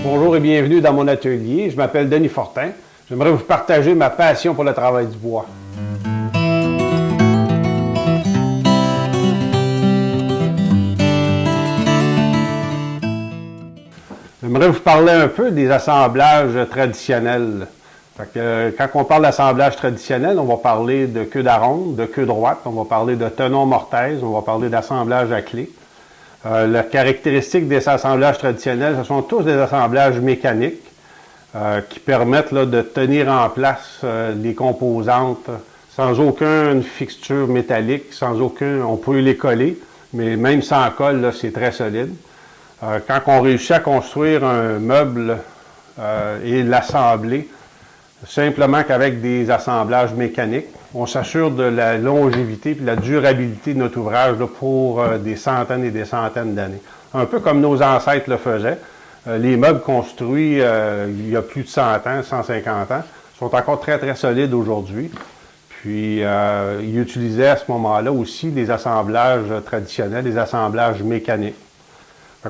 Bonjour et bienvenue dans mon atelier. Je m'appelle Denis Fortin. J'aimerais vous partager ma passion pour le travail du bois. J'aimerais vous parler un peu des assemblages traditionnels. Quand on parle d'assemblage traditionnel, on va parler de queue d'aronde, de queue droite, on va parler de tenon mortaise, on va parler d'assemblage à clé. La caractéristique des assemblages traditionnels, ce sont tous des assemblages mécaniques qui permettent là, de tenir en place les composantes sans aucune fixture métallique, sans aucun, on peut les coller, mais même sans colle, c'est très solide. Quand on réussit à construire un meuble et l'assembler, simplement qu'avec des assemblages mécaniques, on s'assure de la longévité et de la durabilité de notre ouvrage là, pour des centaines et des centaines d'années. Un peu comme nos ancêtres le faisaient. Les meubles construits il y a plus de 100 ans, 150 ans, sont encore très très solides aujourd'hui. Puis ils utilisaient à ce moment-là aussi des assemblages traditionnels, des assemblages mécaniques.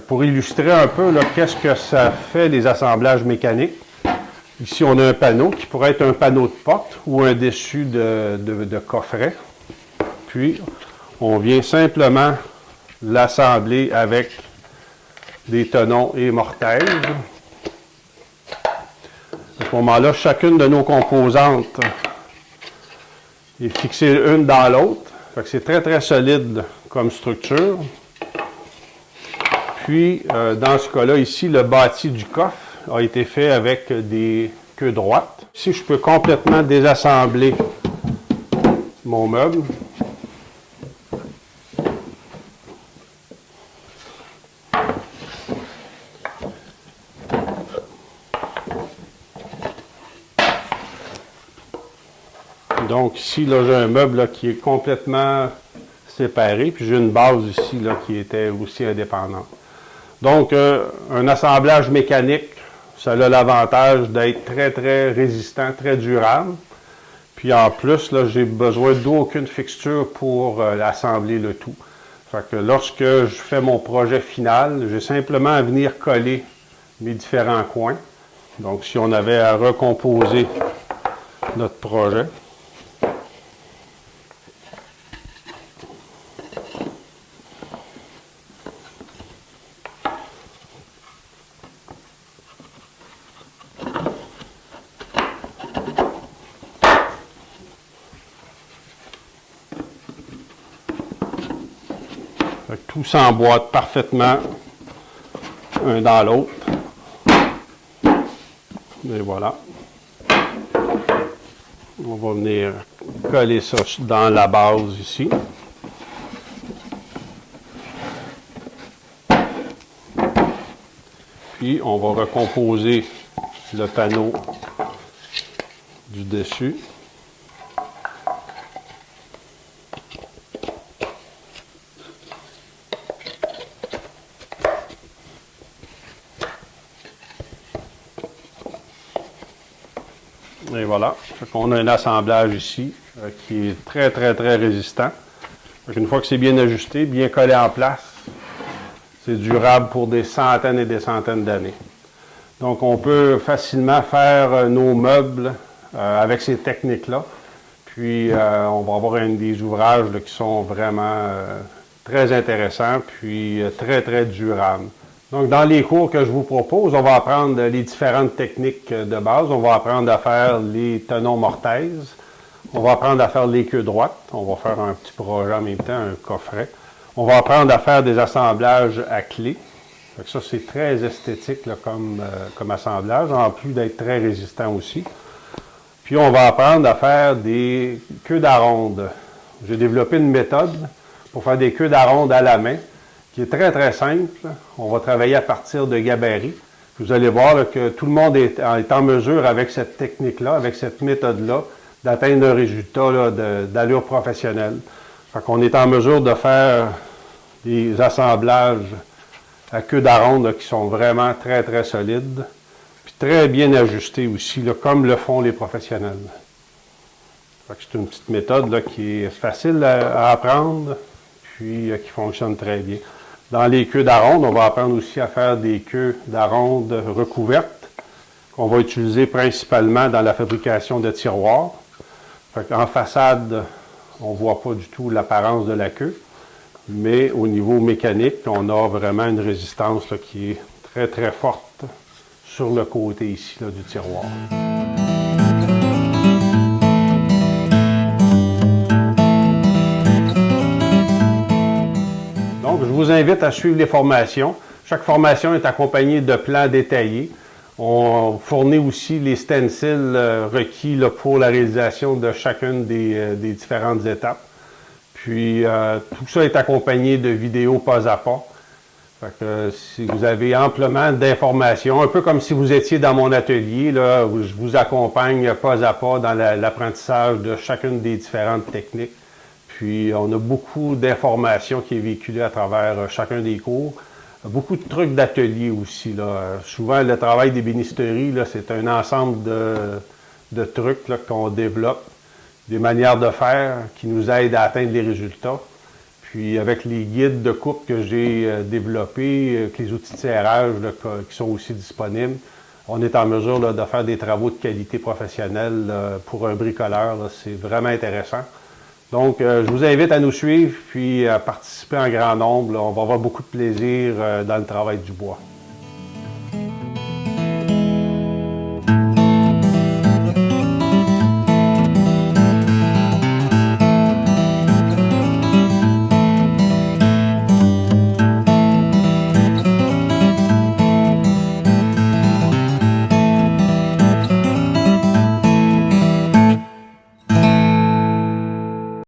Pour illustrer un peu qu'est-ce que ça fait les assemblages mécaniques, ici on a un panneau qui pourrait être un panneau de porte ou un dessus de coffret. Puis on vient simplement l'assembler avec des tenons et mortaises. À ce moment-là, chacune de nos composantes est fixée une dans l'autre. C'est très très solide comme structure. Puis, dans ce cas-là, ici, le bâti du coffre a été fait avec des queues droites. Ici, je peux complètement désassembler mon meuble. Donc ici, là, j'ai un meuble là, qui est complètement séparé, puis j'ai une base ici là, qui était aussi indépendante. Donc, un assemblage mécanique, ça a l'avantage d'être très, très résistant, très durable. Puis en plus, là, j'ai besoin d'aucune fixture pour assembler le tout. Fait que lorsque je fais mon projet final, j'ai simplement à venir coller mes différents coins. Donc, si on avait à recomposer notre projet. Tout s'emboîte parfaitement un dans l'autre. Et voilà. On va venir coller ça dans la base ici. Puis on va recomposer le panneau du dessus. Et voilà, on a un assemblage ici qui est très, très, très résistant. Une fois que c'est bien ajusté, bien collé en place, c'est durable pour des centaines et des centaines d'années. Donc, on peut facilement faire nos meubles avec ces techniques-là. Puis, on va avoir des ouvrages là, qui sont vraiment très intéressants, puis très, très durables. Donc, dans les cours que je vous propose, on va apprendre les différentes techniques de base. On va apprendre à faire les tenons mortaises. On va apprendre à faire les queues droites. On va faire un petit projet en même temps, un coffret. On va apprendre à faire des assemblages à clé. Ça, c'est très esthétique là, comme assemblage, en plus d'être très résistant aussi. Puis, on va apprendre à faire des queues d'aronde. J'ai développé une méthode pour faire des queues d'aronde à la main, qui est très, très simple. On va travailler à partir de gabarits. Vous allez voir là, que tout le monde est en mesure, avec cette technique-là, avec cette méthode-là, d'atteindre un résultat d'allure professionnelle. Fait qu'on est en mesure de faire des assemblages à queue d'aronde qui sont vraiment très, très solides, puis très bien ajustés aussi, là, comme le font les professionnels. Fait que c'est une petite méthode là, qui est facile à apprendre, puis qui fonctionne très bien. Dans les queues d'aronde, on va apprendre aussi à faire des queues d'aronde recouvertes qu'on va utiliser principalement dans la fabrication de tiroirs. En façade, on ne voit pas du tout l'apparence de la queue, mais au niveau mécanique, on a vraiment une résistance là, qui est très très forte sur le côté ici là, du tiroir. Donc, je vous invite à suivre les formations. Chaque formation est accompagnée de plans détaillés. On fournit aussi les stencils requis là, pour la réalisation de chacune des différentes étapes. Puis, tout ça est accompagné de vidéos pas à pas. Fait que, si vous avez amplement d'informations, un peu comme si vous étiez dans mon atelier, là, où je vous accompagne pas à pas dans l'apprentissage de chacune des différentes techniques. Puis, on a beaucoup d'informations qui est véhiculée à travers chacun des cours. Beaucoup de trucs d'atelier aussi. Là. Souvent, le travail d'ébénisterie, c'est un ensemble de trucs qu'on développe, des manières de faire qui nous aident à atteindre les résultats. Puis avec les guides de coupe que j'ai développés, avec les outils de serrage là, qui sont aussi disponibles, on est en mesure là, de faire des travaux de qualité professionnelle pour un bricoleur. C'est vraiment intéressant. Donc, je vous invite à nous suivre puis à participer en grand nombre. Là. On va avoir beaucoup de plaisir dans le travail du bois.